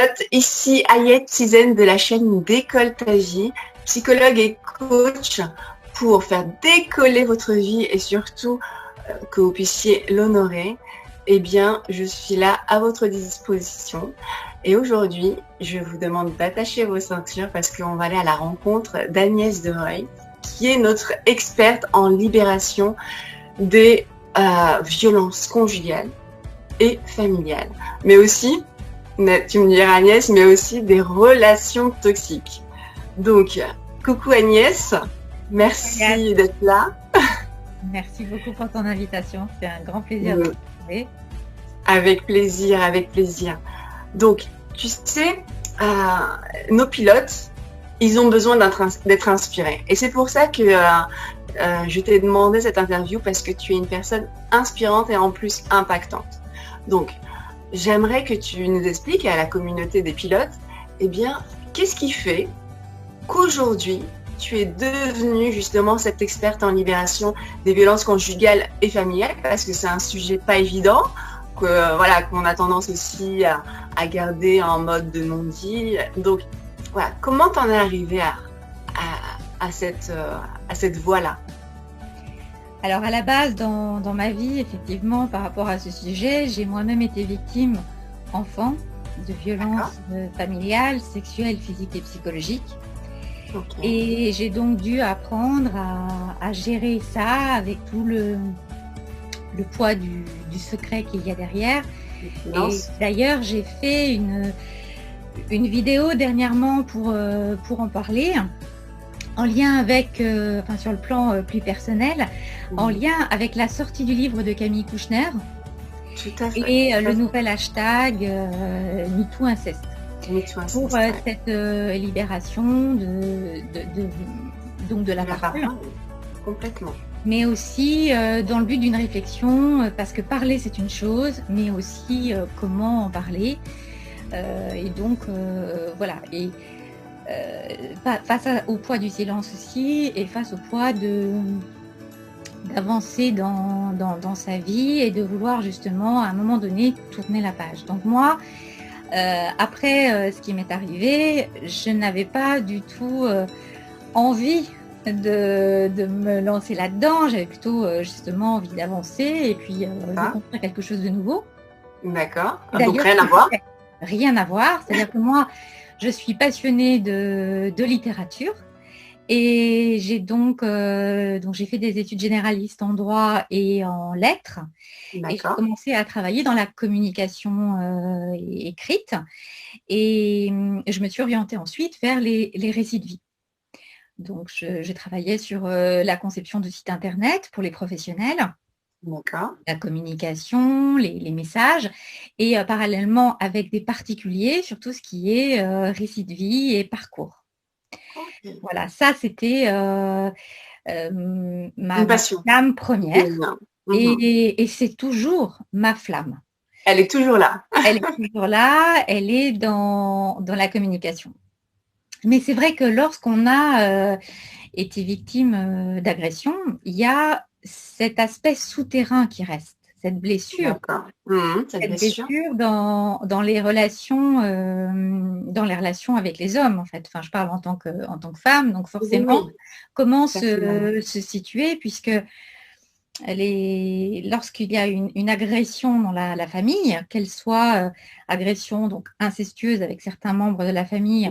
pilote, ici Ayette Tizen de la chaîne Décolle ta vie, psychologue et coach pour faire décoller votre vie et surtout que vous puissiez l'honorer. Eh bien, je suis là à votre disposition. Et aujourd'hui, je vous demande d'attacher vos ceintures parce qu'on va aller à la rencontre d'Agnès Dereuil, qui est notre experte en libération des violences conjugales et familiales. Mais aussi, tu me diras Agnès, mais aussi des relations toxiques. Donc, coucou Agnès, merci d'être là. Merci beaucoup pour ton invitation, c'est un grand plaisir de te retrouver. Avec plaisir, avec plaisir. Donc, tu sais, nos pilotes, ils ont besoin d'être inspirés. Et c'est pour ça que je t'ai demandé cette interview parce que tu es une personne inspirante et en plus impactante. Donc, j'aimerais que tu nous expliques à la communauté des pilotes, eh bien, qu'est-ce qui fait qu'aujourd'hui, tu es devenue justement cette experte en libération des violences conjugales et familiales, parce que c'est un sujet pas évident, qu'on a tendance aussi à garder en mode de non-dit. Donc, voilà, comment t'en es arrivée à cette voie-là? Alors, à la base, dans ma vie, effectivement, par rapport à ce sujet, j'ai moi-même été victime, enfant, de violences familiales, sexuelles, physiques et psychologiques. Okay. Et j'ai donc dû apprendre à gérer ça avec tout le poids du secret qu'il y a derrière. Et d'ailleurs, j'ai fait une vidéo dernièrement pour en parler, en lien avec, sur le plan plus personnel, en lien avec la sortie du livre de Camille Kouchner. Tout à fait. Et le nouvel hashtag MeTooInceste. Pour cette libération de la parole. Complètement. Mais aussi dans le but d'une réflexion, parce que parler c'est une chose, mais aussi comment en parler. Et donc voilà. Et face au poids du silence aussi, et face au poids d'avancer dans sa vie et de vouloir justement à un moment donné tourner la page. Donc moi, après ce qui m'est arrivé, je n'avais pas du tout envie de me lancer là-dedans. J'avais plutôt justement envie d'avancer et puis de construire quelque chose de nouveau. D'accord. Donc rien à voir. Rien à voir. C'est-à-dire que moi, je suis passionnée de littérature. Et j'ai donc j'ai fait des études généralistes en droit et en lettres. Et j'ai commencé à travailler dans la communication écrite. Et je me suis orientée ensuite vers les récits de vie. Donc, je travaillais sur la conception de sites internet pour les professionnels. La communication, les messages. Et parallèlement avec des particuliers sur tout ce qui est récits de vie et parcours. Voilà, ça c'était ma flamme première et c'est toujours ma flamme. Elle est toujours là. Elle est toujours là, elle est dans la communication. Mais c'est vrai que lorsqu'on a été victime d'agression, il y a cet aspect souterrain qui reste. Cette blessure, cette blessure dans les relations avec les hommes en fait. Enfin, je parle en tant que femme, donc forcément, comment se situer puisque lorsqu'il y a une agression dans la famille, qu'elle soit agression donc incestueuse avec certains membres de la famille,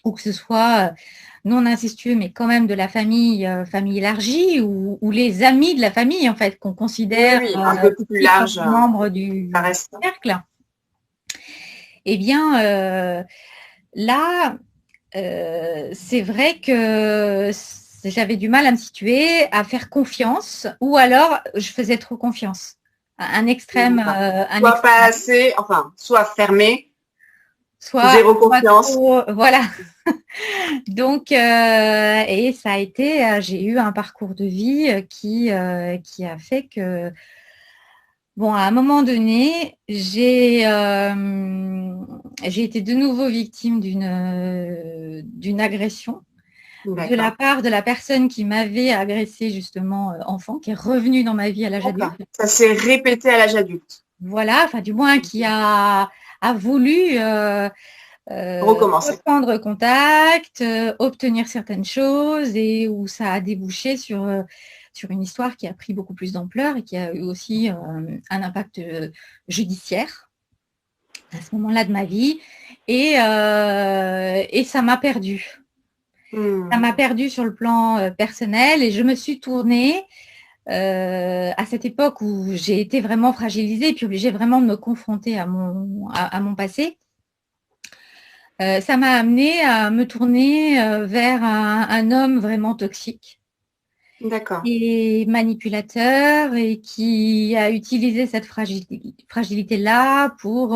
ou que ce soit non incestueux, mais quand même de la famille élargie ou les amis de la famille, en fait, qu'on considère un peu plus large, membres du cercle. Eh bien, là, c'est vrai que j'avais du mal à me situer, à faire confiance, ou alors je faisais trop confiance. Un extrême. Soit pas assez, soit fermé. Zéro confiance. Voilà. Donc, et ça a été, j'ai eu un parcours de vie qui a fait que, bon, à un moment donné, j'ai été de nouveau victime d'une agression de la part de la personne qui m'avait agressée justement enfant, qui est revenue dans ma vie à l'âge adulte. Ça s'est répété à l'âge adulte. Voilà, enfin du moins qui a a voulu Recommencer. reprendre contact, obtenir certaines choses et où ça a débouché sur une histoire qui a pris beaucoup plus d'ampleur et qui a eu aussi un impact judiciaire à ce moment-là de ma vie et ça m'a perdue. Ça m'a perdue sur le plan personnel et je me suis tournée à cette époque où j'ai été vraiment fragilisée et puis obligée vraiment de me confronter à mon passé. Ça m'a amenée à me tourner vers un homme vraiment toxique. D'accord. Et manipulateur et qui a utilisé cette fragilité-là pour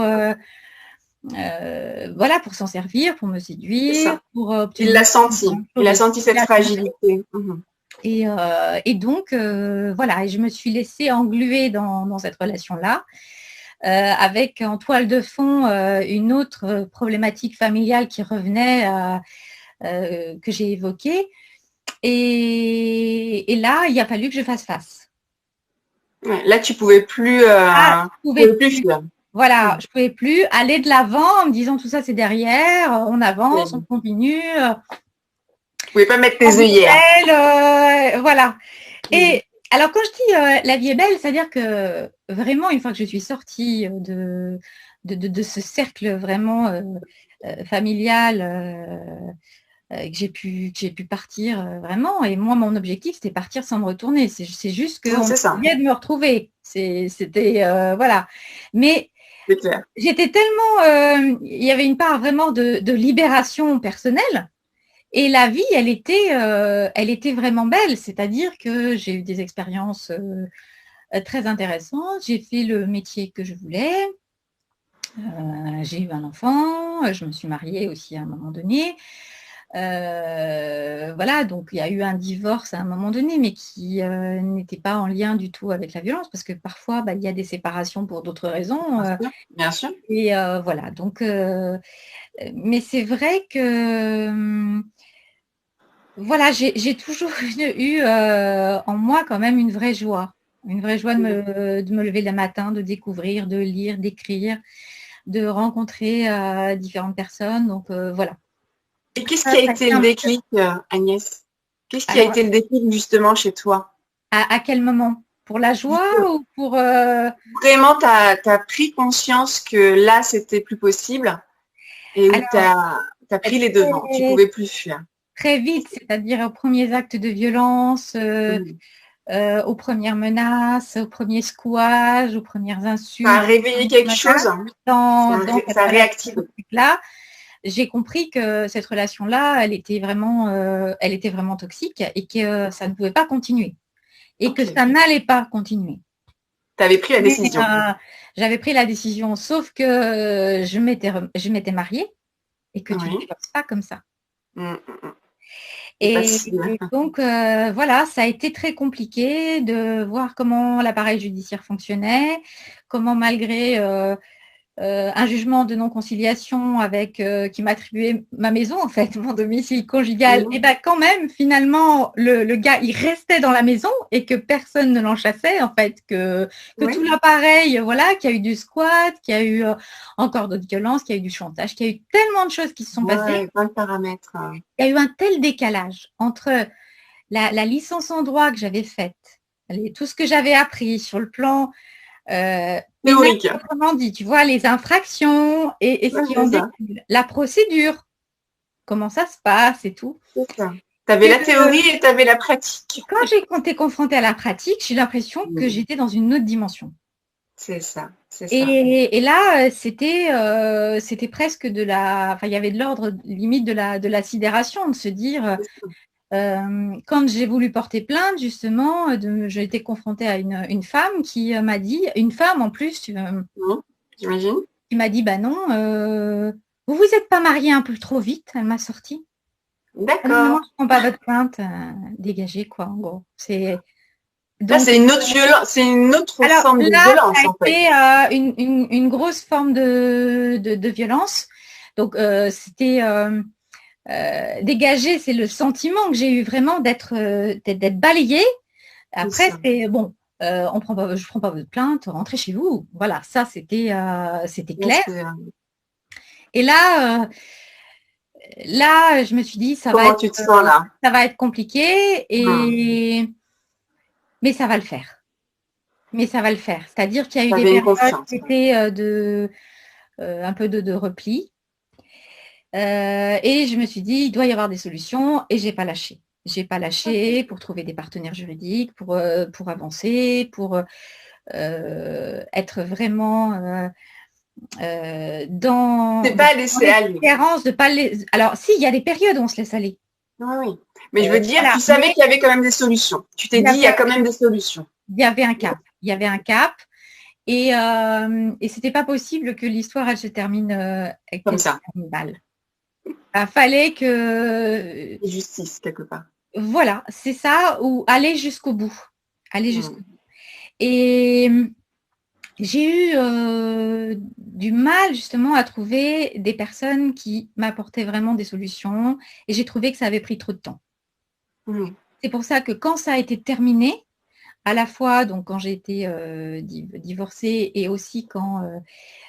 voilà, pour s'en servir, pour me séduire, pour obtenir. Il l'a senti. Il a senti cette fragilité. Et donc voilà, et je me suis laissée engluer dans cette relation-là. Avec en toile de fond une autre problématique familiale qui revenait, que j'ai évoquée. Et là, il a fallu que je fasse face. Ouais, là, tu pouvais plus, fuir. Voilà, je pouvais plus aller de l'avant en me disant tout ça c'est derrière, on avance, on continue. Tu pouvais pas mettre tes œillères. Voilà. Et alors, quand je dis la vie est belle, c'est-à-dire que vraiment, une fois que je suis sortie de ce cercle vraiment familial, que j'ai pu partir vraiment. Et moi, mon objectif, c'était partir sans me retourner. C'est juste qu'on essayait de me retrouver. C'était voilà. Mais j'étais tellement... il y avait une part vraiment de libération personnelle. Et la vie, elle était vraiment belle, c'est-à-dire que j'ai eu des expériences très intéressantes, j'ai fait le métier que je voulais, j'ai eu un enfant, je me suis mariée aussi à un moment donné. Voilà, donc il y a eu un divorce à un moment donné, mais qui n'était pas en lien du tout avec la violence, parce que parfois, il y a des séparations pour d'autres raisons. Bien sûr. Et voilà, donc... mais c'est vrai que... voilà, j'ai toujours eu en moi quand même une vraie joie de me lever le matin, de découvrir, de lire, d'écrire, de rencontrer différentes personnes. Donc voilà. Et qu'est-ce qui a été le déclic, Agnès? Qu'est-ce qui a été le déclic justement chez toi? À quel moment? Pour la joie ou pour... Vraiment, tu as pris conscience que là, c'était plus possible et où tu as pris les devants, tu ne pouvais plus fuir. Très vite, c'est-à-dire aux premiers actes de violence, aux premières menaces, aux premiers squages, aux premières insultes. Ça a réveillé quelque chose dans ça a réactivé. Là, j'ai compris que cette relation-là, elle était vraiment toxique et que ça ne pouvait pas continuer. Et que ça n'allait pas continuer. Tu avais pris la décision. J'avais pris la décision, sauf que je m'étais mariée et que tu ne divorces pas comme ça. Et donc, voilà, ça a été très compliqué de voir comment l'appareil judiciaire fonctionnait, comment malgré un jugement de non-conciliation qui m'attribuait ma maison, en fait, mon domicile conjugal, et quand même, finalement, le gars, il restait dans la maison et que personne ne l'en chassait, en fait, que tout l'appareil, voilà, qu'il y a eu du squat, qu'il y a eu encore d'autres violences, qu'il y a eu du chantage, qu'il y a eu tellement de choses qui se sont passées. Plein de paramètres. Il y a eu un tel décalage entre la licence en droit que j'avais faite, tout ce que j'avais appris sur le plan théorique. Autrement dit, tu vois, les infractions et ce qui en découle, la procédure, comment ça se passe et tout. C'est ça. Tu avais la théorie et tu avais la pratique. Quand j'ai été confrontée à la pratique, j'ai l'impression que j'étais dans une autre dimension. C'est ça. Et là, c'était presque il y avait de l'ordre limite de la sidération, de se dire... quand j'ai voulu porter plainte, justement, j'ai été confrontée à une femme qui m'a dit, une femme en plus, j'imagine, qui m'a dit, vous vous êtes pas mariée un peu trop vite, elle m'a sorti. D'accord. Non, je prends pas votre plainte, dégagez quoi, en gros. Là, c'est une autre violence, c'est une autre forme de violence, en fait. C'était une grosse forme de violence. Donc, c'était... dégager, c'est le sentiment que j'ai eu vraiment d'être balayée. Après, c'est bon, je prends pas votre plainte, rentrez chez vous. Voilà, ça c'était clair. Et là, je me suis dit, Comment tu te sens là? ça va être compliqué, mais ça va le faire. Mais ça va le faire. C'est-à-dire qu'il y a eu Tu des avais une périodes confiance. qui étaient un peu de repli. Et je me suis dit, il doit y avoir des solutions et j'ai pas lâché. J'ai pas lâché pour trouver des partenaires juridiques, pour avancer, pour être vraiment C'est dans pas laissé aller. l'espérance de pas les. Alors, si, il y a des périodes où on se laisse aller. Oui, oui. Mais je veux dire, Voilà. tu savais qu'il y avait quand même des solutions. Tu t'es dit, il y a quand même des solutions. Il y avait un cap. Il y avait un cap. Et c'était pas possible que l'histoire, elle se termine Comme ça. mal. Il fallait que. Justice, quelque part. Voilà, c'est ça, ou aller jusqu'au bout. Aller jusqu'au bout. Et j'ai eu du mal justement à trouver des personnes qui m'apportaient vraiment des solutions et j'ai trouvé que ça avait pris trop de temps. C'est pour ça que quand ça a été terminé, à la fois donc quand j'ai été divorcée et aussi quand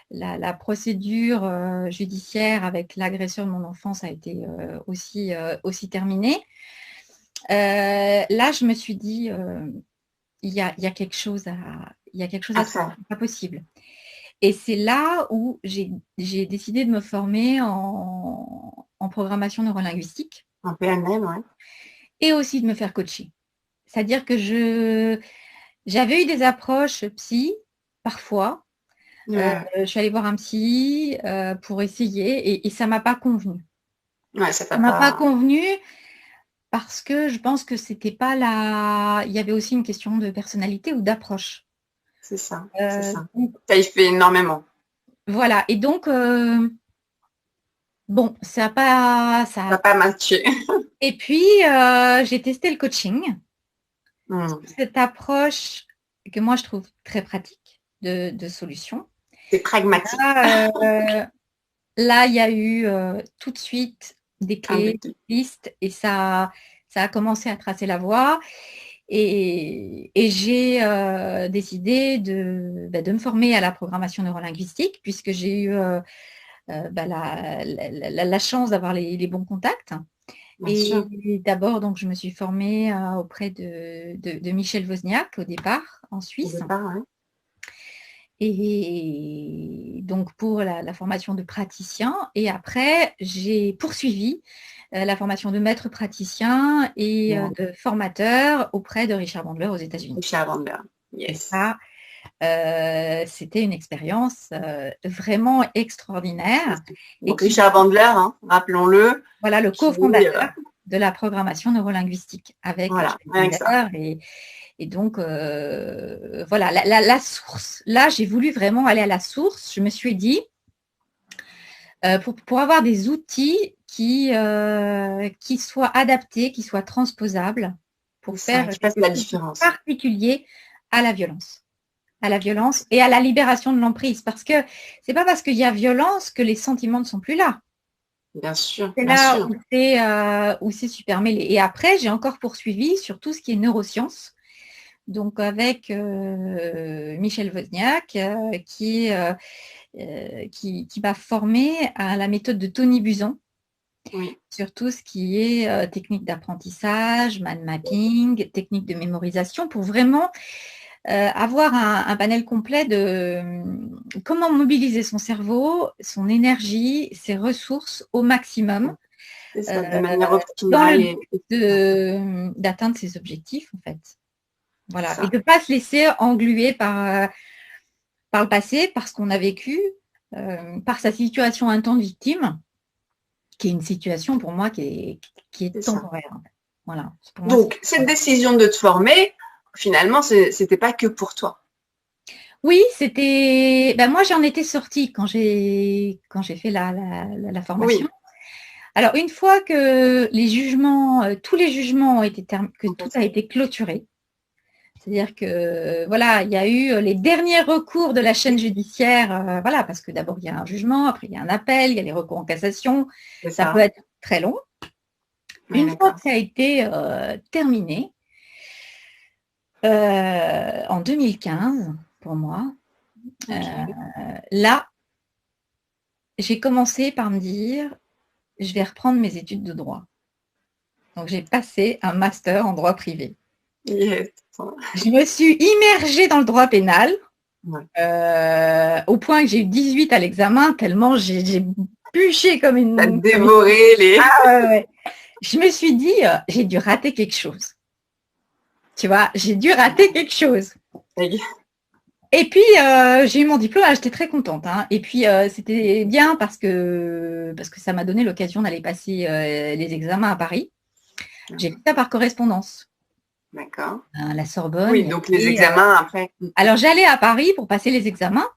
la procédure judiciaire avec l'agresseur de mon enfance a été aussi terminée, là je me suis dit il y a quelque chose à faire, c'est pas possible. Et c'est là où j'ai décidé de me former en programmation neurolinguistique. En PNL, ouais. Et aussi de me faire coacher. C'est-à-dire que j'avais eu des approches psy, parfois. Je suis allée voir un psy pour essayer et ça ne m'a pas convenu. Ouais, ça ne m'a pas convenu parce que je pense que c'était pas la. Il y avait aussi une question de personnalité ou d'approche. C'est ça. Ça y fait énormément. Voilà. Et donc, bon, ça n'a pas matché. Et puis, j'ai testé le coaching. Cette approche que moi, je trouve très pratique de solution. C'est pragmatique. Là, il y a eu tout de suite des clés, des pistes, et ça a commencé à tracer la voie. Et j'ai décidé de me former à la programmation neurolinguistique, puisque j'ai eu la chance d'avoir les bons contacts. Et d'abord, donc, je me suis formée auprès de Michel Wozniak au départ, en Suisse. Et donc, pour la formation de praticien. Et après, j'ai poursuivi la formation de maître praticien et de formateur auprès de Richard Bandler aux États-Unis. Richard Bandler, yes. Et ça, c'était une expérience vraiment extraordinaire. Donc, Richard Bandler, hein, rappelons-le. Voilà, le cofondateur de la programmation neurolinguistique avec Bandler. Et donc, voilà, la source. Là, j'ai voulu vraiment aller à la source. Je me suis dit, pour avoir des outils qui soient adaptés, qui soient transposables, pour faire la différence. Particulier à la violence et à la libération de l'emprise. Parce que c'est pas parce qu'il y a violence que les sentiments ne sont plus là. Bien sûr. C'est là où c'est super mêlé. Et après, j'ai encore poursuivi sur tout ce qui est neurosciences. Donc avec Michel Wozniak qui m'a formée à la méthode de Tony Buzan sur tout ce qui est technique d'apprentissage, mind mapping, technique de mémorisation pour vraiment avoir un panel complet de comment mobiliser son cerveau, son énergie, ses ressources au maximum. C'est ça, de manière optimale. D'atteindre ses objectifs, en fait. Voilà. Et de ne pas se laisser engluer par le passé, par ce qu'on a vécu, par sa situation un temps de victime, qui est une situation pour moi qui est temporaire. Voilà. Donc, cette décision de te former, finalement, c'était pas que pour toi. Oui, c'était. Ben, moi, j'en étais sortie quand j'ai fait la formation. Oui. Alors, une fois que tous les jugements ont été que tout a été clôturé, c'est-à-dire que voilà, il y a eu les derniers recours de la chaîne judiciaire, voilà, parce que d'abord il y a un jugement, après il y a un appel, il y a les recours en cassation, ça peut être très long. Une fois que ça a été terminé, en 2015, pour moi, là, j'ai commencé par me dire, je vais reprendre mes études de droit. Donc, j'ai passé un master en droit privé. Yes. Je me suis immergée dans le droit pénal, Ouais. au point que j'ai eu 18 à l'examen, tellement j'ai bûché comme T'as une... dévoré les... Ah, ouais. Je me suis dit, j'ai dû rater quelque chose. Tu vois, j'ai dû rater quelque chose. Et puis, j'ai eu mon diplôme, j'étais très contente. Hein. Et puis, c'était bien parce que ça m'a donné l'occasion d'aller passer les examens à Paris. J'ai fait ça par correspondance. D'accord. À la Sorbonne. Oui, donc les examens après. Alors, j'allais à Paris pour passer les examens.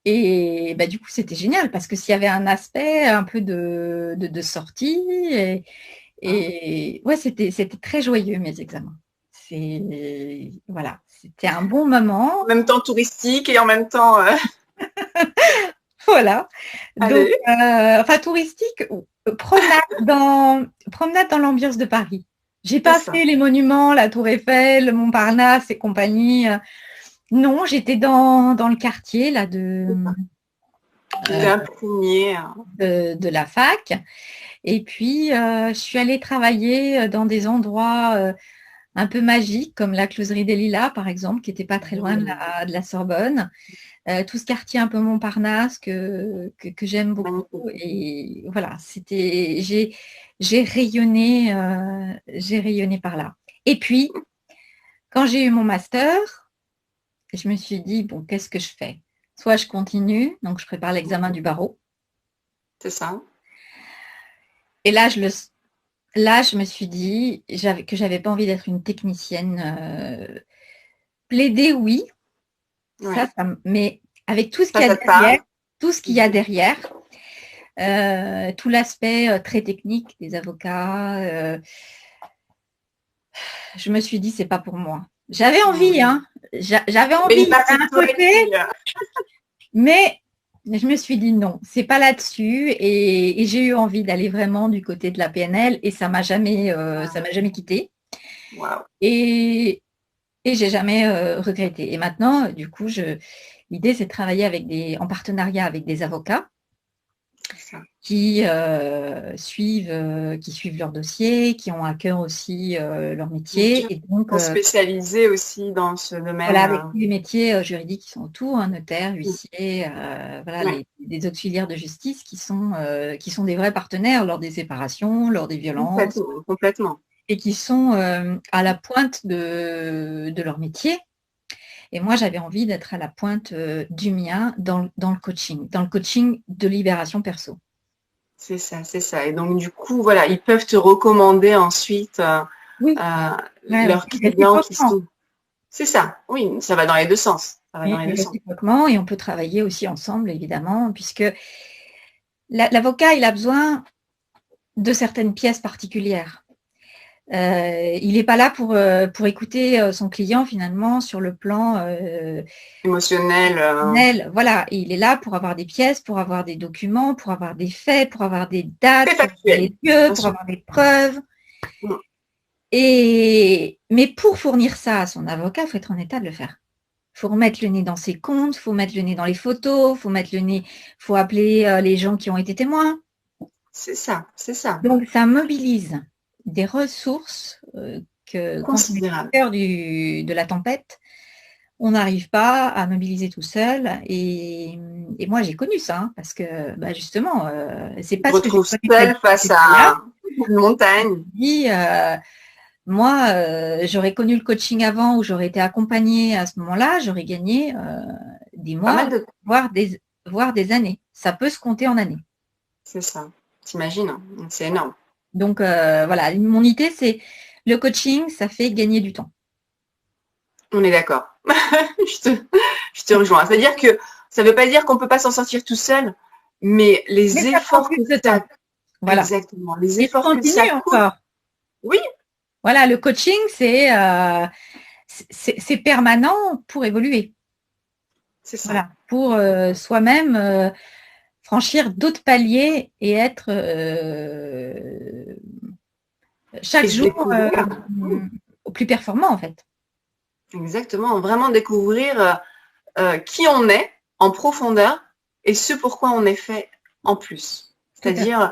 Et bah, du coup, c'était génial parce que s'il y avait un aspect un peu de sortie, et ouais, c'était très joyeux, mes examens. Voilà, c'était un bon moment. En même temps touristique et en même temps... Voilà. Donc, Allez. enfin, touristique, promenade dans l'ambiance de Paris. J'ai pas fait les monuments, la Tour Eiffel, le Montparnasse et compagnie. Non, j'étais dans le quartier là de la fac. Et puis, je suis allée travailler dans des endroits un peu magiques, comme la Closerie des Lilas, par exemple, qui n'était pas très loin de la Sorbonne. Tout ce quartier un peu Montparnasse que j'aime beaucoup. Et voilà, j'ai rayonné par là. Et puis, quand j'ai eu mon master, je me suis dit, bon, qu'est-ce que je fais? Soit je continue, donc je prépare l'examen du barreau. C'est ça. Et là, je me suis dit que j'avais pas envie d'être une technicienne. Plaider, oui. Ouais. Mais avec tout ce qu'il y a derrière, tout l'aspect très technique des avocats, je me suis dit, c'est pas pour moi. J'avais envie, hein. J'avais envie d'un côté, mais je me suis dit non, c'est pas là-dessus. Et j'ai eu envie d'aller vraiment du côté de la PNL et ça m'a jamais quitté. Wow. Et j'ai jamais regretté. Et maintenant, du coup, l'idée, c'est de travailler en partenariat avec des avocats qui suivent leur dossier, qui ont à cœur aussi leur métier. Et donc, spécialisés aussi dans ce domaine. Voilà, avec les métiers juridiques qui sont autour, notaire, huissier, voilà, les auxiliaires de justice qui sont des vrais partenaires lors des séparations, lors des violences. Complètement. Et qui sont à la pointe de leur métier. Et moi, j'avais envie d'être à la pointe du mien dans le coaching de libération perso. C'est ça, c'est ça. Et donc, du coup, voilà, ils peuvent te recommander ensuite leurs clients qui sont... C'est ça, oui, ça va dans les deux sens. Ça va dans les deux sens. Et on peut travailler aussi ensemble, évidemment, puisque l'avocat, il a besoin de certaines pièces particulières. Il n'est pas là pour écouter son client finalement sur le plan émotionnel. Voilà, il est là pour avoir des pièces, pour avoir des documents, pour avoir des faits, pour avoir des dates, pour avoir des lieux, pour avoir des preuves. Mais pour fournir ça à son avocat, il faut être en état de le faire. Il faut remettre le nez dans ses comptes, il faut mettre le nez dans les photos, il faut appeler les gens qui ont été témoins. C'est ça, c'est ça. Donc ça mobilise des ressources que quand on est au cœur de la tempête, on n'arrive pas à mobiliser tout seul. Et moi, j'ai connu ça, hein, parce que justement, c'est pas ce que je seul face à une montagne. Moi, j'aurais connu le coaching avant où j'aurais été accompagnée à ce moment-là, j'aurais gagné des mois, voire des années. Ça peut se compter en années. C'est ça. T'imagines, c'est énorme. Donc, voilà, mon idée, c'est le coaching, ça fait gagner du temps. On est d'accord. je te rejoins. C'est-à-dire que ça ne veut pas dire qu'on ne peut pas s'en sortir tout seul, mais les efforts que tu as... Voilà. Exactement. Les efforts que ça coûte. Oui. Voilà, le coaching, c'est permanent pour évoluer. C'est ça. Voilà, pour soi-même franchir d'autres paliers et être chaque jour au plus performant en fait. Exactement, vraiment découvrir qui on est en profondeur et ce pourquoi on est fait en plus. Tout à fait. C'est-à-dire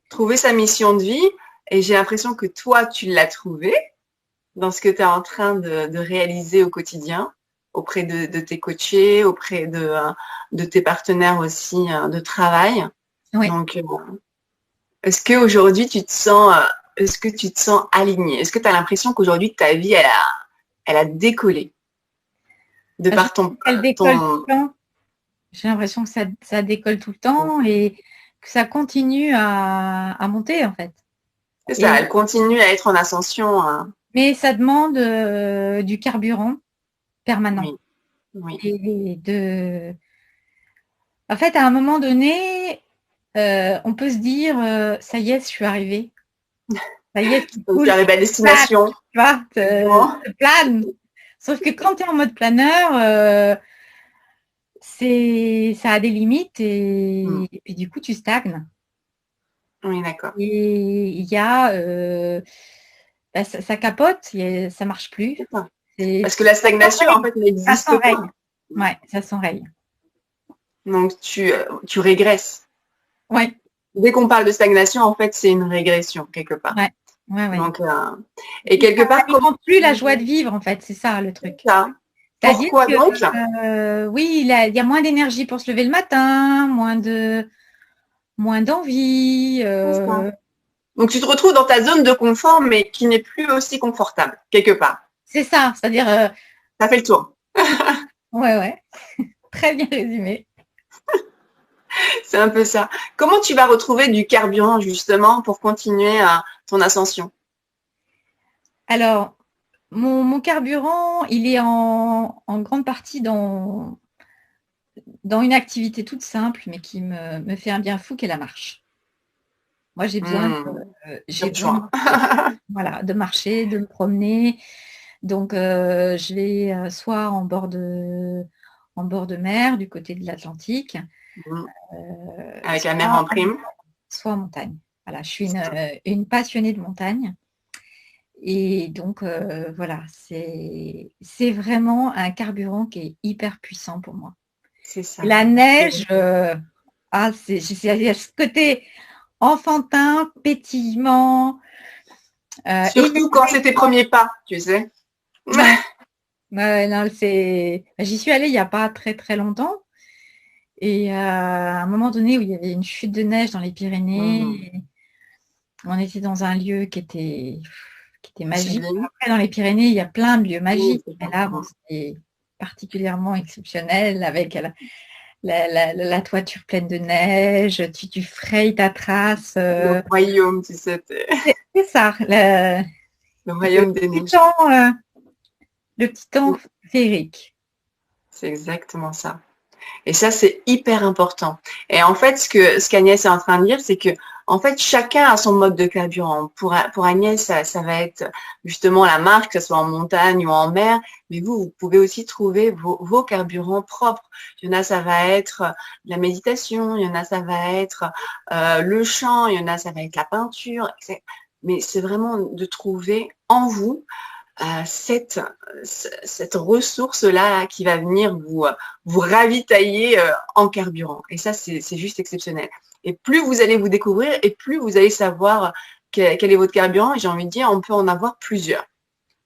trouver sa mission de vie. Et j'ai l'impression que toi, tu l'as trouvée dans ce que tu es en train de réaliser au quotidien, auprès de tes coachés, auprès de tes partenaires aussi de travail. Oui. Donc, est-ce qu'aujourd'hui, est-ce que tu te sens aligné? Est-ce que tu as l'impression qu'aujourd'hui, ta vie, elle a décollé de par Elle décolle tout ton... le temps. J'ai l'impression que ça décolle tout le temps et que ça continue à monter en fait. C'est ça, Et, elle continue à être en ascension. mais ça demande du carburant permanent. Oui, oui. En fait, à un moment donné, on peut se dire, ça y est, je suis arrivée. Ça y est, tu Donc, tu coules, arrives à destination. tu vois, Bon. te plane. Sauf que quand tu es en mode planeur, ça a des limites et du coup, tu stagnes. Oui, d'accord. Et il y a, ça capote, ça marche plus. C'est ça. C'est- Parce que la stagnation, en fait, Ça n'existe s'enraye. pas. Ouais, ça s'enraye. Donc, tu régresses. Ouais, Dès qu'on parle de stagnation, en fait, c'est une régression, quelque part. ouais, ouais, ouais. Donc, et quelque Ça part, comment n'alimente plus la joie de vivre, en fait, c'est ça le truc. ça? C'est-à-dire Pourquoi donc? que, oui, il y a moins d'énergie pour se lever le matin, moins d'envie. Donc, tu te retrouves dans ta zone de confort, mais qui n'est plus aussi confortable, quelque part. C'est ça, c'est-à-dire, Ça fait le tour. ouais, ouais, très bien résumé. C'est un peu ça. Comment tu vas retrouver du carburant, justement, pour continuer ton ascension? Alors, mon carburant, il est en grande partie dans une activité toute simple, mais qui me fait un bien fou, qui est la marche. Moi, j'ai besoin voilà, de marcher, de me promener. Donc, je vais soit en bord de mer, du côté de l'Atlantique, Avec la mer en prime. soit en montagne. Voilà, je suis une passionnée de montagne. Et donc, voilà, c'est vraiment un carburant qui est hyper puissant pour moi. C'est ça. La neige, il y a ce côté enfantin, pétillement. Surtout quand c'est tes premiers pas, tu sais. Ouais, non, j'y suis allée il n'y a pas très très longtemps. Et à un moment donné où il y avait une chute de neige dans les Pyrénées, on était dans un lieu qui était magique. Après, dans les Pyrénées, il y a plein de lieux magiques. Mais là, bon, c'était particulièrement exceptionnel avec la toiture pleine de neige, tu frayes ta trace. Le royaume, tu sais. C'est ça, le royaume des neiges. Le petit temps féerique. C'est exactement ça. Et ça, c'est hyper important. Et en fait, ce qu'Agnès est en train de dire, c'est que en fait, chacun a son mode de carburant. Pour Agnès, ça va être justement la marque, que ce soit en montagne ou en mer. Mais vous pouvez aussi trouver vos carburants propres. Il y en a, ça va être la méditation. Il y en a, ça va être le chant. Il y en a, ça va être la peinture. Mais c'est vraiment de trouver en vous cette ressource-là qui va venir vous ravitailler en carburant. Et ça, c'est juste exceptionnel. Et plus vous allez vous découvrir et plus vous allez savoir quel est votre carburant. Et j'ai envie de dire, on peut en avoir plusieurs.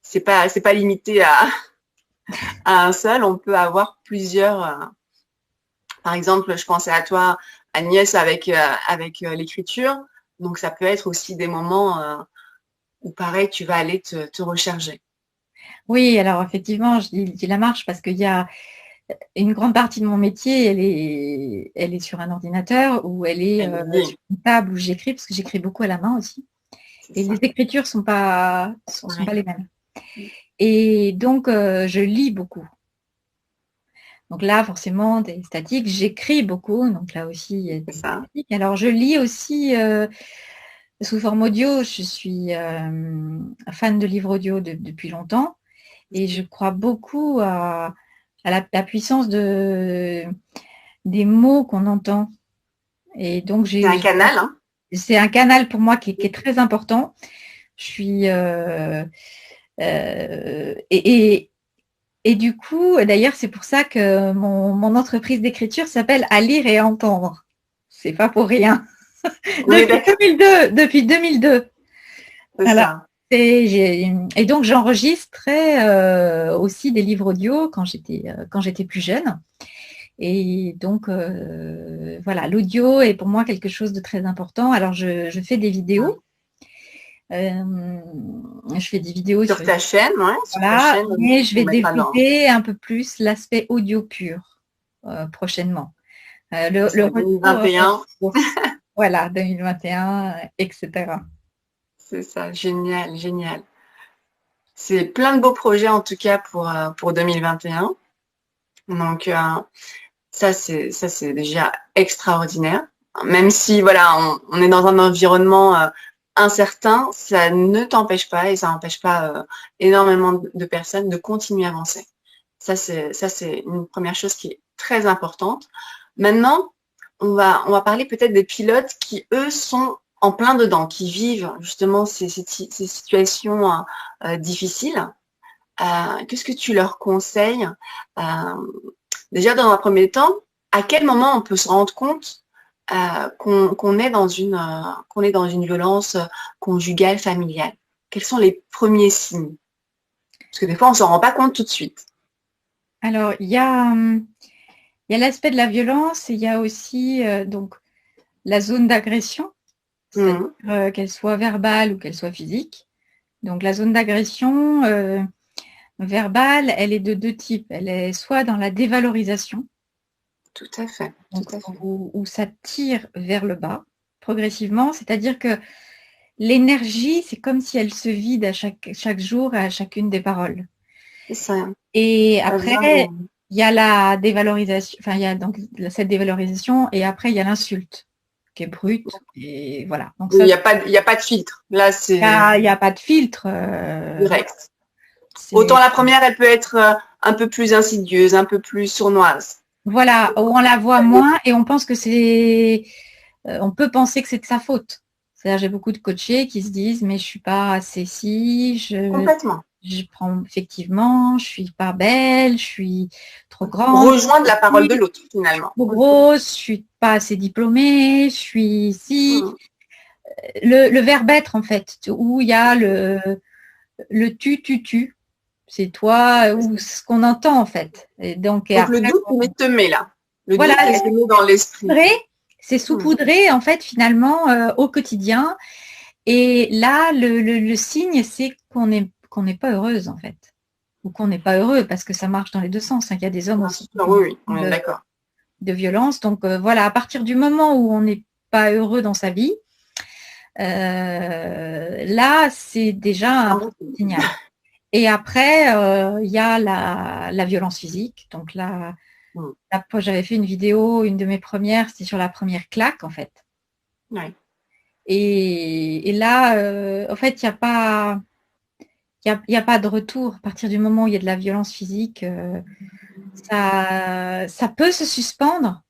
C'est pas limité à un seul. On peut avoir plusieurs. Par exemple, je pensais à toi, Agnès, avec l'écriture. Donc, ça peut être aussi des moments où, pareil, tu vas aller te recharger. Oui, alors effectivement, je dis la marche parce qu'il y a une grande partie de mon métier, elle est sur un ordinateur ou elle est sur une table où j'écris, parce que j'écris beaucoup à la main aussi. Et les écritures sont pas les mêmes. Et donc, je lis beaucoup. Donc là, forcément, des statiques, j'écris beaucoup. Donc là aussi, il y a des statiques. Alors, je lis aussi sous forme audio. Je suis fan de livres audio depuis longtemps. Et je crois beaucoup à la puissance des mots qu'on entend. Et donc, c'est un canal. Hein. C'est un canal pour moi qui est très important. Je suis... et du coup, d'ailleurs, c'est pour ça que mon entreprise d'écriture s'appelle À lire et entendre. C'est pas pour rien. On est d'accord. Depuis 2002. C'est Voilà. ça. Et donc j'enregistrais aussi des livres audio quand j'étais plus jeune. Et donc voilà, l'audio est pour moi quelque chose de très important. Alors je fais des vidéos. Je fais des vidéos Sur ta chaîne, ouais. Sur ta voilà, chaîne, mais je vais on mettra dans. développer un peu plus l'aspect audio pur prochainement. Le C'est ça, retour 2021. voilà, 2021, etc. C'est ça, génial, génial. C'est plein de beaux projets en tout cas pour 2021. Donc ça c'est déjà extraordinaire. Même si voilà, on est dans un environnement incertain, ça ne t'empêche pas et ça n'empêche pas énormément de personnes de continuer à avancer. Ça c'est une première chose qui est très importante. Maintenant, on va parler peut-être des pilotes qui eux sont en plein dedans, qui vivent justement ces situations difficiles. Qu'est-ce que tu leur conseilles déjà dans un premier temps, à quel moment on peut se rendre compte qu'on est dans une violence conjugale, familiale? Quels sont les premiers signes? Parce que des fois, on s'en rend pas compte tout de suite. Alors, il y a l'aspect de la violence et il y a aussi donc la zone d'agression, c'est-à-dire qu'elle soit verbale ou qu'elle soit physique. Donc, la zone d'agression verbale, elle est de deux types. Elle est soit dans la dévalorisation, Tout à fait. où ça tire vers le bas progressivement, c'est-à-dire que l'énergie, c'est comme si elle se vide à chaque jour à chacune des paroles. C'est ça. Et après, il y a la dévalorisation, enfin, il y a donc cette dévalorisation, et après, il y a l'insulte, qui est brute. Et voilà. Donc, il n'y a pas de filtre. Là, c'est il n'y a pas de filtre. direct. Autant la première, elle peut être un peu plus insidieuse, un peu plus sournoise. Voilà, où on la voit moins et on pense que on peut penser que c'est de sa faute. C'est-à-dire, j'ai beaucoup de coachés qui se disent, mais je suis pas assez Complètement. je prends effectivement, je suis pas belle, je suis trop grande. Rejoindre la parole de l'autre, finalement. Trop grosse, je suis pas assez diplômée, je suis ici. Le verbe être, en fait, où il y a le tu. C'est toi ou ce qu'on entend, en fait. Et donc le doute, il est semé, là. Le voilà, doute est semé dans l'esprit. C'est saupoudré, en fait, finalement, au quotidien. Et là, le signe, c'est qu'on n'est pas heureuse, en fait. Ou qu'on n'est pas heureux, parce que ça marche dans les deux sens. Il y a des hommes aussi. Oui, on est d'accord. De violence. Donc, voilà, à partir du moment où on n'est pas heureux dans sa vie, là, c'est déjà un signal. Et après, il y a la violence physique. Donc là, j'avais fait une vidéo, une de mes premières, c'était sur la première claque, en fait. Ouais. Et là, en fait, il n'y a pas de retour. À partir du moment où il y a de la violence physique, ça peut se suspendre.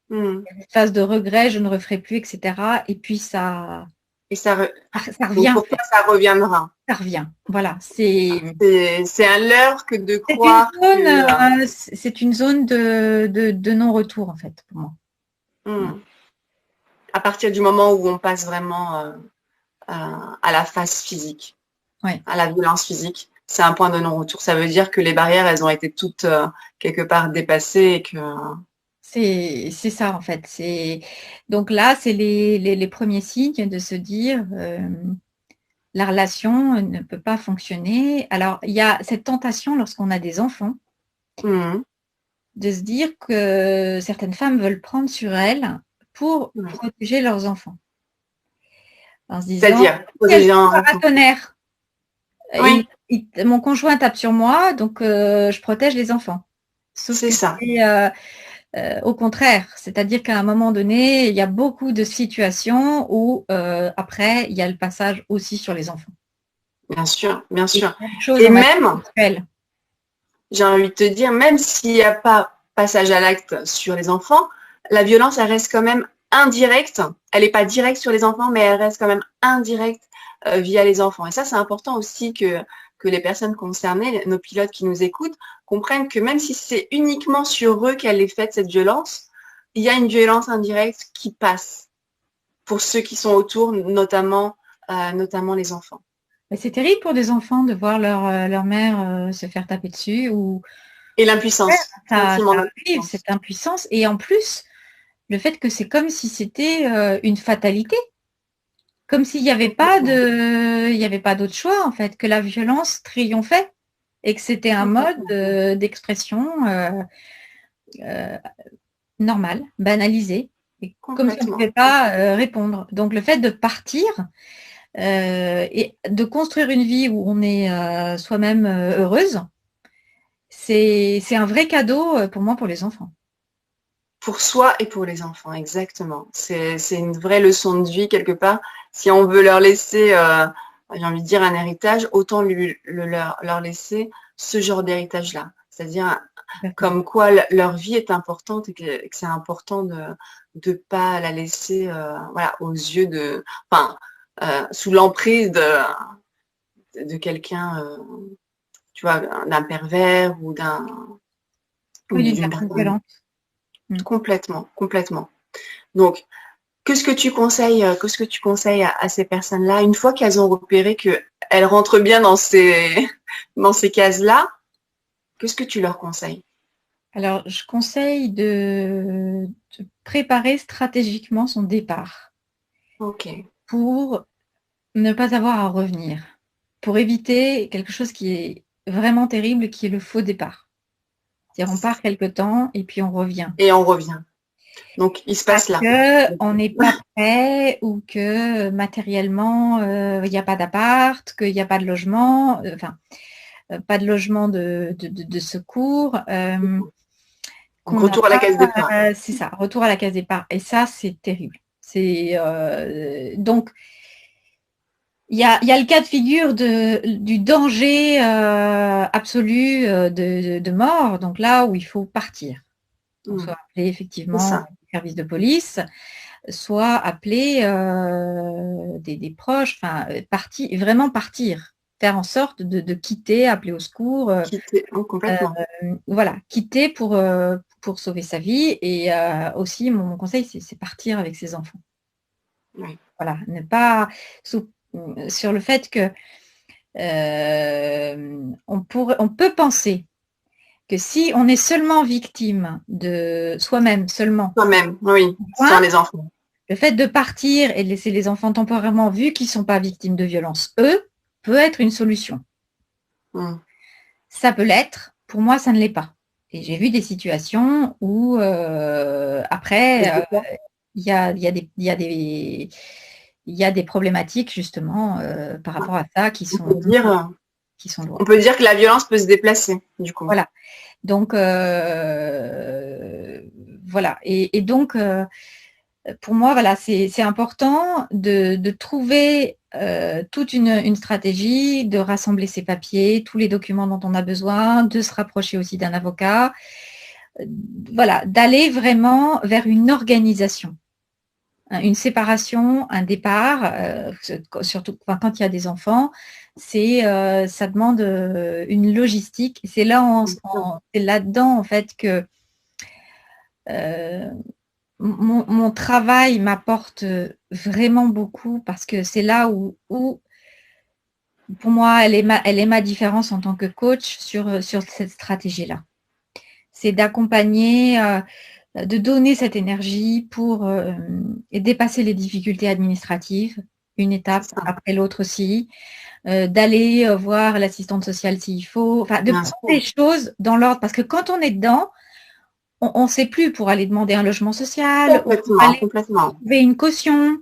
Une phase de regret, je ne referai plus, etc. Et puis ça revient. Pourquoi ça reviendra? Ça revient. Voilà. C'est un leurre que de croire. C'est une zone de non-retour, en fait, pour moi. À partir du moment où on passe vraiment à la phase physique, à la violence physique, c'est un point de non-retour. Ça veut dire que les barrières, elles ont été toutes quelque part dépassées et que. C'est ça, en fait. Donc là, c'est les premiers signes de se dire la relation ne peut pas fonctionner. Alors, il y a cette tentation lorsqu'on a des enfants de se dire que certaines femmes veulent prendre sur elles pour protéger leurs enfants. En se disant, c'est-à-dire protéger un paratonnerre. Oui. Mon conjoint tape sur moi, donc je protège les enfants. C'est ça. Au contraire, c'est-à-dire qu'à un moment donné, il y a beaucoup de situations où après, il y a le passage aussi sur les enfants. Bien sûr, bien sûr. Et même, j'ai envie de te dire, même s'il n'y a pas passage à l'acte sur les enfants, la violence, elle reste quand même indirecte. Elle n'est pas directe sur les enfants, mais elle reste quand même indirecte via les enfants. Et ça, c'est important aussi que les personnes concernées, nos pilotes qui nous écoutent, comprennent que même si c'est uniquement sur eux qu'elle est faite, cette violence, il y a une violence indirecte qui passe pour ceux qui sont autour, notamment les enfants. C'est terrible pour des enfants de voir leur mère se faire taper dessus et l'impuissance. Ça arrive, cette impuissance. Et en plus, le fait que c'est comme si c'était une fatalité. Comme s'il n'y avait pas d'autre choix, en fait, que la violence triomphait et que c'était un mode d'expression normal, banalisé, et comme si on ne pouvait pas répondre. Donc, le fait de partir et de construire une vie où on est soi-même heureuse, c'est un vrai cadeau pour moi, pour les enfants. Pour soi et pour les enfants, exactement. C'est une vraie leçon de vie quelque part. Si on veut leur laisser, j'ai envie de dire, un héritage, autant leur laisser ce genre d'héritage-là. C'est-à-dire comme quoi leur vie est importante et que c'est important de pas la laisser voilà, aux yeux de, enfin, sous l'emprise de quelqu'un, tu vois, d'un pervers ou d'une personne violente. Complètement, complètement. Donc, qu'est-ce que tu conseilles à ces personnes-là, une fois qu'elles ont repéré qu'elles rentrent bien dans ces cases-là, qu'est-ce que tu leur conseilles? Alors, je conseille de préparer stratégiquement son départ. Ok. Pour ne pas avoir à revenir. Pour éviter quelque chose qui est vraiment terrible, qui est le faux départ. C'est-à-dire, on part quelque temps et puis on revient. Et on revient. Donc, il se passe là. On n'est pas prêt ou que matériellement, il n'y a pas d'appart, qu'il n'y a pas de logement, pas de logement de secours. Retour à la case départ. C'est ça, retour à la case départ. Et ça, c'est terrible. Donc, il y a le cas de figure du danger absolu de mort, donc là où il faut partir. Donc, soit appeler effectivement le service de police, soit appeler des proches, enfin vraiment partir, faire en sorte de quitter, appeler au secours. Quitter, complètement. Voilà, quitter pour sauver sa vie. Et aussi, mon conseil, c'est partir avec ses enfants. Oui. Voilà, ne pas sur le fait que on peut penser que si on est seulement victime de soi-même seulement. Soi-même, oui, sans les enfants. Le fait de partir et de laisser les enfants temporairement, vu qu'ils ne sont pas victimes de violence, eux, peut être une solution. Ça peut l'être. Pour moi, ça ne l'est pas. Et j'ai vu des situations où après, il y a des problématiques justement par rapport à ça qui sont lourdes. On peut dire que la violence peut se déplacer, du coup. Voilà. Donc, voilà. Et donc, pour moi, voilà, c'est important de trouver toute une stratégie, de rassembler ses papiers, tous les documents dont on a besoin, de se rapprocher aussi d'un avocat. Voilà, d'aller vraiment vers une organisation. Une séparation, un départ, surtout quand il y a des enfants, ça demande une logistique. C'est là-dedans en fait que mon travail m'apporte vraiment beaucoup parce que c'est là où pour moi elle est ma différence en tant que coach sur cette stratégie-là. C'est d'accompagner de donner cette énergie pour dépasser les difficultés administratives, une étape après l'autre aussi, d'aller voir l'assistante sociale s'il faut, enfin de prendre les choses dans l'ordre, parce que quand on est dedans, on ne sait plus pour aller demander un logement social, complètement. Trouver une caution.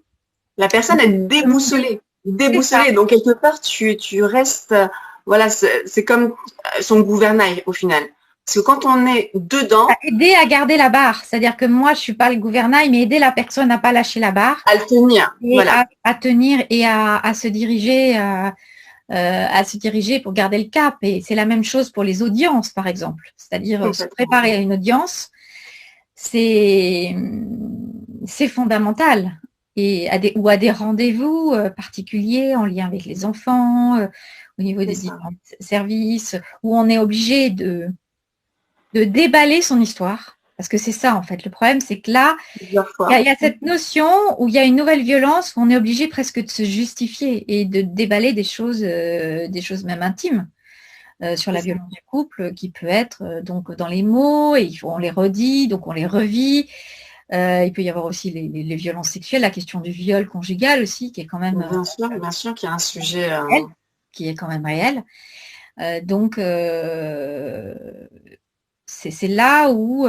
La personne est déboussolée, donc quelque part tu restes, voilà, c'est comme son gouvernail au final. Parce que quand on est dedans... Aider à garder la barre. C'est-à-dire que moi, je ne suis pas le gouvernail, mais aider la personne à ne pas lâcher la barre. À le tenir. Voilà. À tenir et à se diriger pour garder le cap. Et c'est la même chose pour les audiences, par exemple. C'est-à-dire se préparer à une audience, c'est fondamental. Ou à des rendez-vous particuliers en lien avec les enfants, au niveau des différents services, où on est obligé de déballer son histoire, Parce que c'est ça, en fait. Le problème, c'est que là, plusieurs fois. il y a cette notion où il y a une nouvelle violence, où on est obligé presque de se justifier et de déballer des choses même intimes sur la violence du couple, qui peut être donc dans les mots, et on les redit, donc on les revit. Il peut y avoir aussi les violences sexuelles, la question du viol conjugal aussi, qui est quand même Bien sûr qu'il y a un sujet qui est quand même réel. Donc c'est là où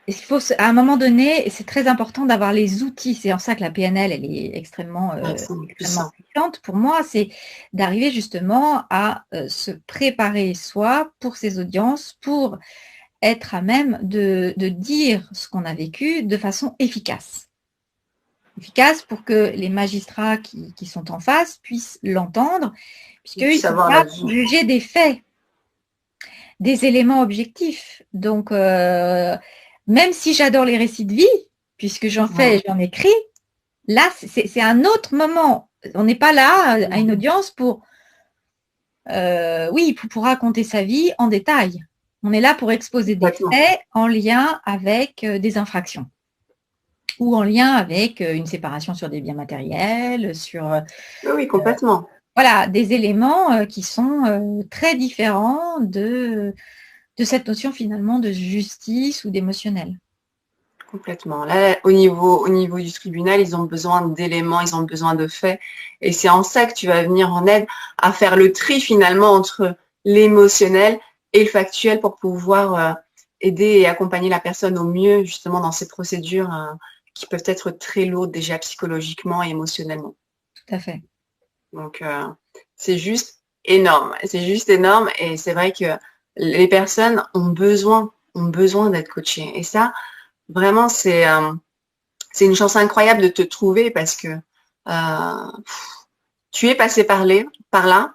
il faut, à un moment donné, c'est très important d'avoir les outils. C'est en ça que la PNL, elle est extrêmement puissante pour moi. C'est d'arriver justement à se préparer soi pour ces audiences, pour être à même de dire ce qu'on a vécu de façon efficace. Efficace pour que les magistrats qui sont en face puissent l'entendre, puisqu'eux, ils sont là pour juger des faits, des éléments objectifs. Donc, même si j'adore les récits de vie, puisque j'en fais et j'en écris, là, c'est un autre moment. On n'est pas là à une audience pour raconter sa vie en détail. On est là pour exposer des faits en lien avec des infractions ou en lien avec une séparation sur des biens matériels, sur... oui, complètement. Voilà, des éléments qui sont très différents de cette notion finalement de justice ou d'émotionnel. Complètement. Là, au niveau du tribunal, ils ont besoin d'éléments, ils ont besoin de faits. Et c'est en ça que tu vas venir en aide à faire le tri finalement entre l'émotionnel et le factuel pour pouvoir aider et accompagner la personne au mieux justement dans ces procédures qui peuvent être très lourdes déjà psychologiquement et émotionnellement. Tout à fait. Donc, c'est juste énorme. C'est juste énorme et c'est vrai que les personnes ont besoin d'être coachées. Et ça, vraiment, c'est une chance incroyable de te trouver parce que tu es passé par là.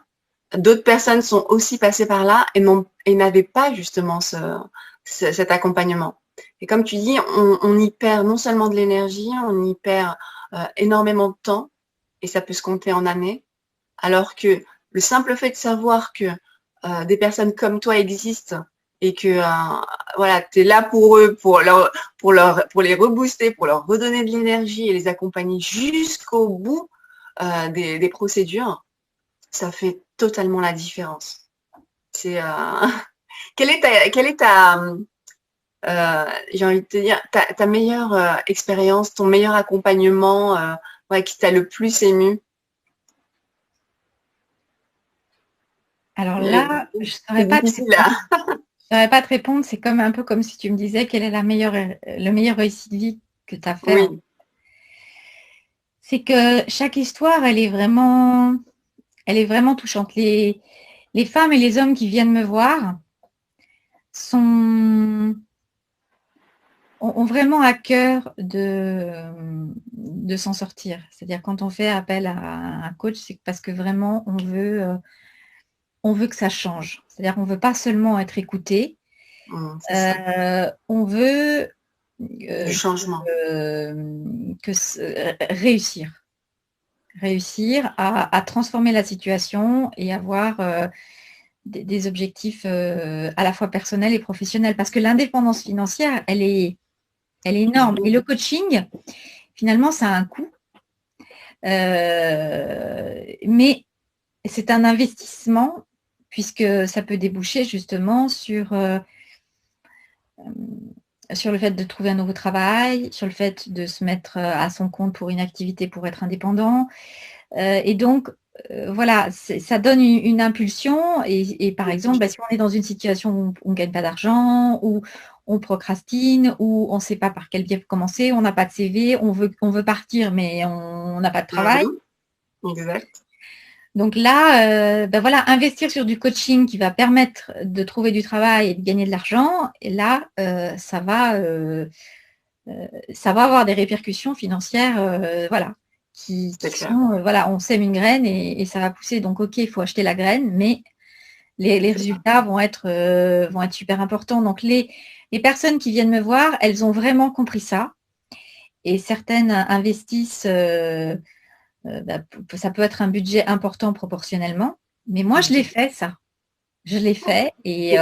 D'autres personnes sont aussi passées par là et n'avaient pas justement cet accompagnement. Et comme tu dis, on y perd non seulement de l'énergie, on y perd énormément de temps et ça peut se compter en années. Alors que le simple fait de savoir que des personnes comme toi existent et que voilà, tu es là pour eux, pour les rebooster, pour leur redonner de l'énergie et les accompagner jusqu'au bout des procédures, ça fait totalement la différence. C'est quelle est ta j'ai envie de te dire ta meilleure expérience, ton meilleur accompagnement qui t'a le plus ému? Alors là, je ne saurais pas te répondre. C'est un peu comme si tu me disais quelle est le meilleur récit de vie que tu as fait. Oui. C'est que chaque histoire, elle est vraiment touchante. Les femmes et les hommes qui viennent me voir ont vraiment à cœur de s'en sortir. C'est-à-dire quand on fait appel à un coach, c'est parce que vraiment on veut que ça change. C'est-à-dire qu'on ne veut pas seulement être écouté, on veut du changement. Réussir à transformer la situation et avoir des objectifs à la fois personnels et professionnels. Parce que l'indépendance financière, elle est énorme. Et le coaching, finalement, ça a un coût. Mais c'est un investissement puisque ça peut déboucher justement sur le fait de trouver un nouveau travail, sur le fait de se mettre à son compte pour une activité, pour être indépendant. Et donc, voilà, ça donne une impulsion. Et par exemple, si on est dans une situation où on ne gagne pas d'argent, où on procrastine, où on ne sait pas par quel biais commencer, on n'a pas de CV, on veut partir, mais on n'a pas de travail. Exact. Donc là, voilà, investir sur du coaching qui va permettre de trouver du travail et de gagner de l'argent, et là, ça va avoir des répercussions financières, voilà, qui sont, voilà, on sème une graine et ça va pousser. Donc, ok, il faut acheter la graine, mais les résultats vont être super importants. Donc, les personnes qui viennent me voir, elles ont vraiment compris ça, et certaines investissent. Ça peut être un budget important proportionnellement, mais moi je l'ai fait ça. Je l'ai fait et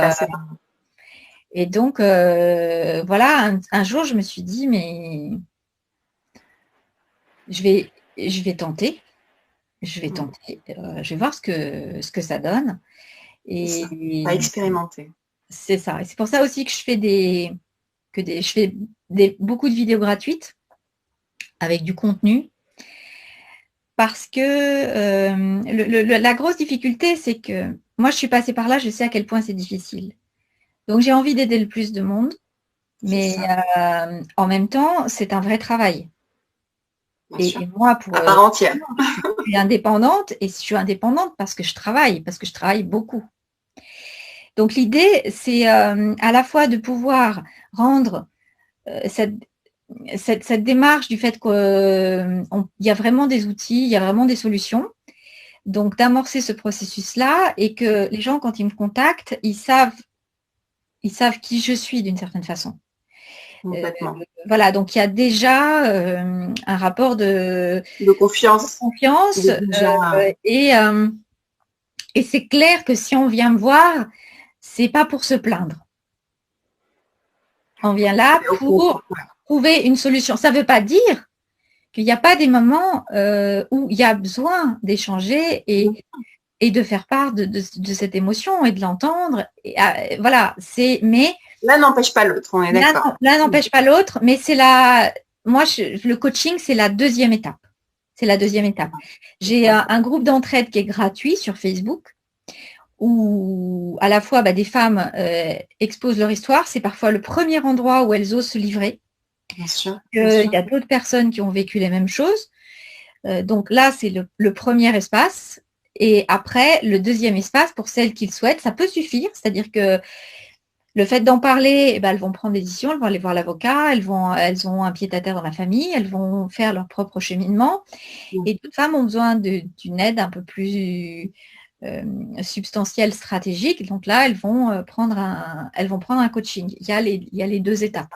Et donc, voilà, un jour, je me suis dit, mais je vais tenter. Je vais tenter. Je vais voir ce que ça donne. Et Pas expérimenter. c'est ça. Et c'est pour ça aussi que je fais beaucoup de vidéos gratuites avec du contenu. Parce que la grosse difficulté, c'est que moi, je suis passée par là, je sais à quel point c'est difficile. Donc, j'ai envie d'aider le plus de monde, mais en même temps, c'est un vrai travail. Et moi, à part entière. Je suis indépendante, et je suis indépendante parce que je travaille beaucoup. Donc, l'idée, c'est à la fois de pouvoir rendre cette démarche du fait qu'il y a vraiment des outils, il y a vraiment des solutions. Donc, d'amorcer ce processus-là et que les gens, quand ils me contactent, ils savent qui je suis d'une certaine façon. Voilà, donc il y a déjà un rapport de confiance. Et c'est clair que si on vient me voir, c'est pas pour se plaindre. On vient là pour trouver une solution. Ça ne veut pas dire qu'il n'y a pas des moments où il y a besoin d'échanger et de faire part de cette émotion et de l'entendre. Voilà, mais l'un n'empêche pas l'autre, on est d'accord. L'un n'empêche pas l'autre, mais le coaching, c'est la deuxième étape. C'est la deuxième étape. J'ai un groupe d'entraide qui est gratuit sur Facebook où à la fois des femmes exposent leur histoire. C'est parfois le premier endroit où elles osent se livrer. Bien sûr. Il y a d'autres personnes qui ont vécu les mêmes choses. Donc là, c'est le premier espace. Et après, le deuxième espace, pour celles qui le souhaitent, ça peut suffire. C'est-à-dire que le fait d'en parler, elles vont prendre des décisions, elles vont aller voir l'avocat, elles ont un pied-à-terre dans la famille, elles vont faire leur propre cheminement. Et d'autres femmes ont besoin d'une aide un peu plus substantielle, stratégique. Donc là, elles vont prendre un coaching. Il y a les deux étapes.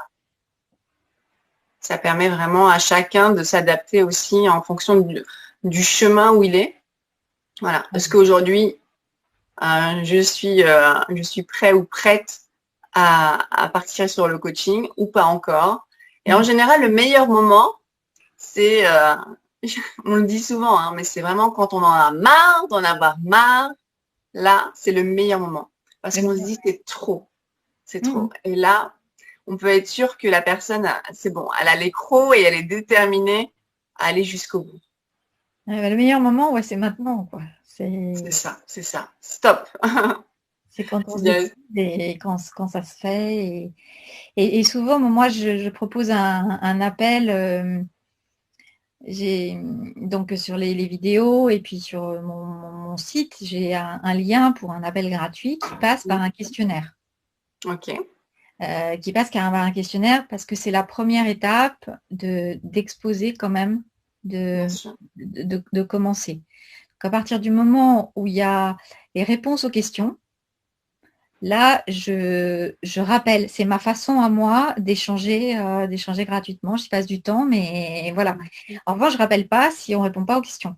Ça permet vraiment à chacun de s'adapter aussi en fonction du chemin où il est. Voilà. Parce qu'aujourd'hui, je suis prêt ou prête à partir sur le coaching ou pas encore. Et en général, le meilleur moment, c'est, on le dit souvent, mais c'est vraiment quand on en a marre d'en avoir marre. Là, c'est le meilleur moment. Parce qu'on se dit, c'est trop. C'est trop. Et là, on peut être sûr que la personne, c'est bon, elle a les crocs et elle est déterminée à aller jusqu'au bout. Le meilleur moment, c'est maintenant, quoi. C'est ça. Stop. C'est quand on se décide et quand ça se fait. Et souvent, moi, je propose un appel. Donc sur les vidéos et puis sur mon site, j'ai un lien pour un appel gratuit qui passe par un questionnaire. Ok. Qui passe par un questionnaire parce que c'est la première étape d'exposer quand même, de commencer. Donc à partir du moment où il y a les réponses aux questions, là, je rappelle, c'est ma façon à moi d'échanger gratuitement. J'y passe du temps, mais voilà. En revanche, je ne rappelle pas si on ne répond pas aux questions.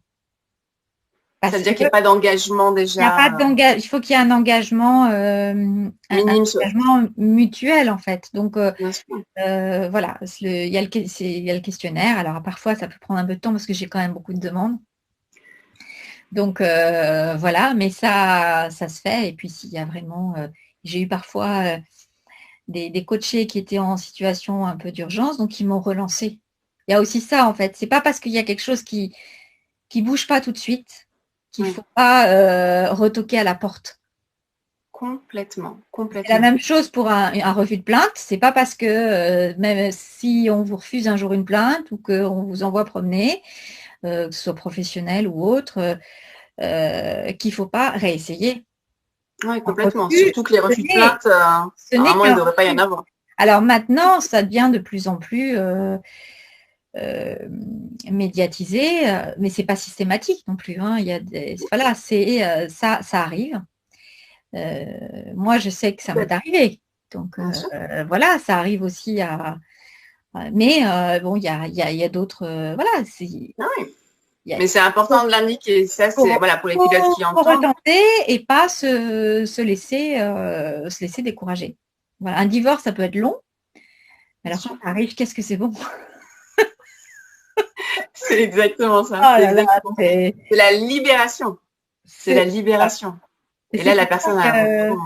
Ça veut dire qu'il n'y a pas d'engagement déjà. Il faut qu'il y ait un engagement, un engagement mutuel en fait. Donc voilà, il y a le questionnaire. Alors parfois, ça peut prendre un peu de temps parce que j'ai quand même beaucoup de demandes. Donc voilà, mais ça se fait. Et puis s'il y a vraiment, j'ai eu parfois des coachés qui étaient en situation un peu d'urgence, donc ils m'ont relancé. Il y a aussi ça en fait. C'est pas parce qu'il y a quelque chose qui bouge pas tout de suite qu'il faut pas retoquer à la porte. Complètement. C'est la même chose pour un refus de plainte. C'est pas parce que même si on vous refuse un jour une plainte ou qu'on vous envoie promener, que ce soit professionnel ou autre, qu'il ne faut pas réessayer. Oui, complètement. Surtout que les refus de plainte, normalement, il ne devrait pas y en avoir. Alors maintenant, ça devient de plus en plus médiatisé, mais ce n'est pas systématique non plus. Il y a voilà, ça arrive. Moi, je sais que ça m'est arrivé. Donc voilà, ça arrive aussi à. Mais bon, il y a d'autres. Voilà, c'est. Mais c'est important de l'indiquer. Ça, c'est voilà pour les pilotes qui entendent. Pour retenter et pas se laisser décourager. Voilà, un divorce, ça peut être long. Alors quand ça arrive, qu'est-ce que c'est bon? C'est exactement ça. Oh C'est là là, exactement ça. C'est la libération. C'est la libération. Et là, la personne a un retour.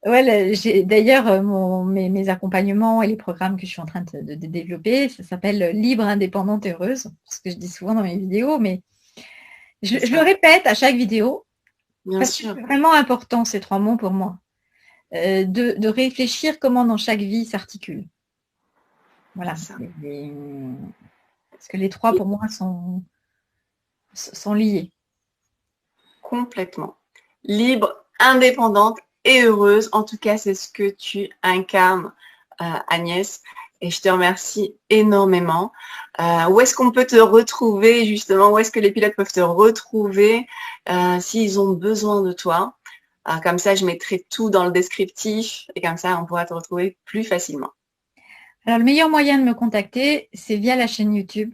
Ouais, d'ailleurs, mes accompagnements et les programmes que je suis en train de développer, ça s'appelle Libre, indépendante, heureuse. Ce que je dis souvent dans mes vidéos, mais je le répète à chaque vidéo. Bien sûr. C'est vraiment important, ces 3 mots pour moi. De réfléchir comment dans chaque vie s'articule. Voilà. Parce que les 3 pour moi sont liés. Complètement. Libre, indépendante et heureuse. En tout cas, c'est ce que tu incarnes, Agnès. Et je te remercie énormément. Où est-ce qu'on peut te retrouver justement? Où est-ce que les pilotes peuvent te retrouver s'ils ont besoin de toi? Comme ça, je mettrai tout dans le descriptif et comme ça, on pourra te retrouver plus facilement. Alors, le meilleur moyen de me contacter, c'est via la chaîne YouTube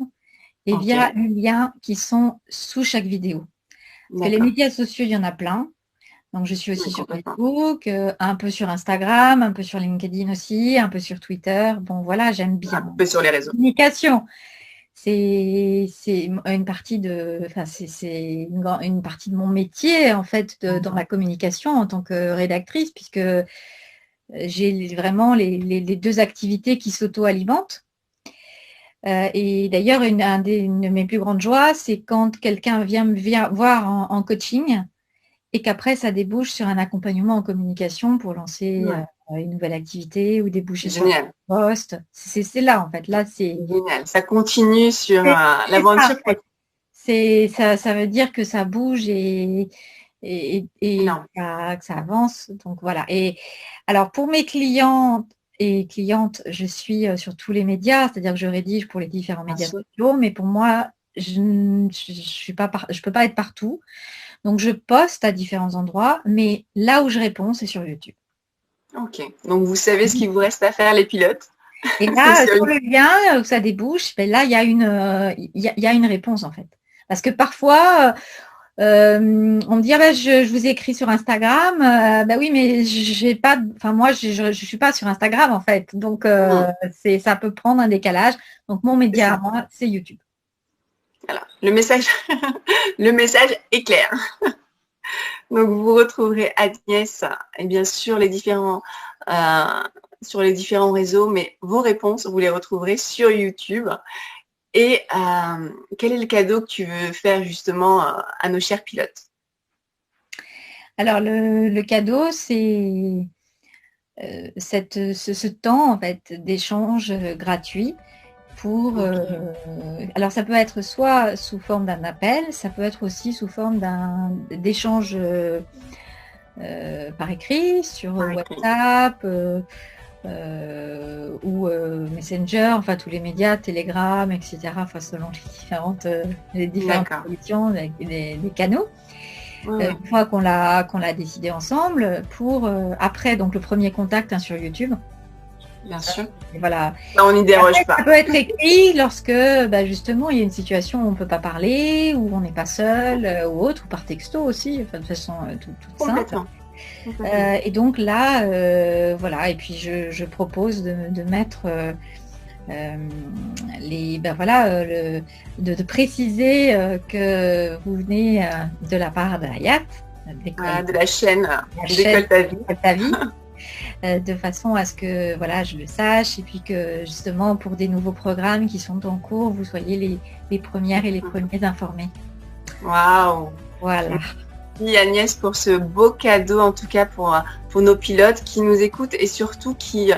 et via les liens qui sont sous chaque vidéo. Parce que les médias sociaux, il y en a plein. Donc, je suis aussi sur Facebook, un peu sur Instagram, un peu sur LinkedIn aussi, un peu sur Twitter. Bon, voilà, j'aime bien. Un peu sur les réseaux. Communication. C'est une partie de, enfin, c'est une partie de mon métier, en fait, dans la communication en tant que rédactrice, puisque j'ai vraiment les 2 activités qui s'auto-alimentent. Et d'ailleurs, une de mes plus grandes joies, c'est quand quelqu'un vient me voir en coaching et qu'après, ça débouche sur un accompagnement en communication pour lancer une nouvelle activité ou déboucher sur un poste. C'est là, en fait. Là, c'est génial. Ça continue sur l'aventure. Ça veut dire que ça bouge et que ça avance. Donc, voilà. Et alors, pour mes clients et clientes, je suis sur tous les médias, c'est-à-dire que je rédige pour les différents médias sociaux, mais pour moi, je peux pas être partout. Donc, je poste à différents endroits, mais là où je réponds, c'est sur YouTube. Ok. Donc, vous savez ce qu'il vous reste à faire, les pilotes. Et là, sur le lien où ça débouche, ben là, il y a une réponse, en fait. Parce que parfois, on me dit, je vous ai écrit sur Instagram. Oui, mais j'ai pas, moi, je suis pas sur Instagram, en fait. Donc, ça peut prendre un décalage. Donc, mon média à moi, c'est YouTube. Voilà. Le message est clair. Donc, vous retrouverez Agnès, et bien sûr, sur les différents réseaux, mais vos réponses, vous les retrouverez sur YouTube. Et quel est le cadeau que tu veux faire justement à nos chers pilotes? Alors, le cadeau, c'est ce temps, en fait, d'échange gratuit. Alors, ça peut être soit sous forme d'un appel, ça peut être aussi sous forme d'échange par écrit, sur WhatsApp ou Messenger, enfin tous les médias, Telegram, etc. Enfin, selon les différentes solutions, des canaux. Une fois qu'on l'a décidé ensemble, pour après donc le premier contact sur YouTube. Bien sûr. Voilà. Là, on n'y déroge pas. Ça peut être écrit lorsque justement il y a une situation où on ne peut pas parler, où on n'est pas seul ou autre, ou par texto aussi, de façon toute simple. Et donc là, voilà, et puis je propose de mettre de préciser que vous venez de la part de Hayat, de la chaîne Décolle ta vie. De façon à ce que je le sache et puis que justement pour des nouveaux programmes qui sont en cours, vous soyez les premières et les premiers informés. Waouh. Voilà. Merci Agnès pour ce beau cadeau, en tout cas pour nos pilotes qui nous écoutent et surtout qui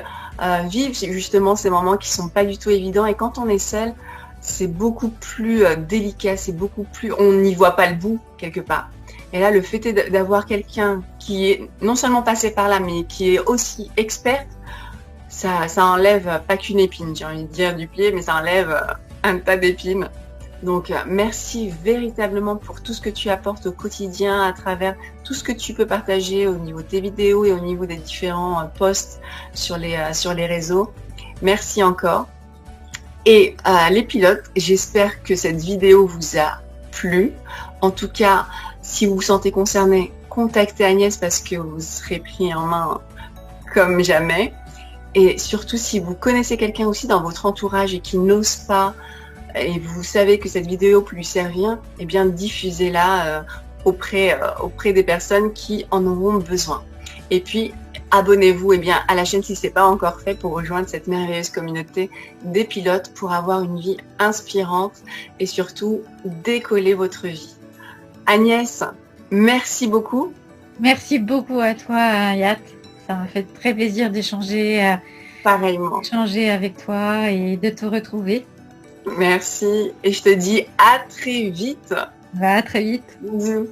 vivent justement ces moments qui sont pas du tout évidents. Et quand on est seul, c'est beaucoup plus délicat, c'est beaucoup plus, on n'y voit pas le bout quelque part. Et là, le fait d'avoir quelqu'un qui est non seulement passé par là, mais qui est aussi experte, ça enlève pas qu'une épine, j'ai envie de dire du pied, mais ça enlève un tas d'épines. Donc, merci véritablement pour tout ce que tu apportes au quotidien à travers tout ce que tu peux partager au niveau de tes vidéos et au niveau des différents posts sur les réseaux. Merci encore. Et les pilotes, j'espère que cette vidéo vous a plu. En tout cas, si vous vous sentez concerné, contactez Agnès parce que vous serez pris en main comme jamais. Et surtout, si vous connaissez quelqu'un aussi dans votre entourage et qui n'ose pas, et vous savez que cette vidéo peut lui servir, eh bien, diffusez-la auprès des personnes qui en auront besoin. Et puis, abonnez-vous à la chaîne si ce n'est pas encore fait pour rejoindre cette merveilleuse communauté des pilotes pour avoir une vie inspirante et surtout décoller votre vie. Agnès, merci beaucoup. Merci beaucoup à toi, Hayat. Ça m'a fait très plaisir d'échanger pareillement avec toi et de te retrouver. Merci et je te dis à très vite. À très vite. Bisous.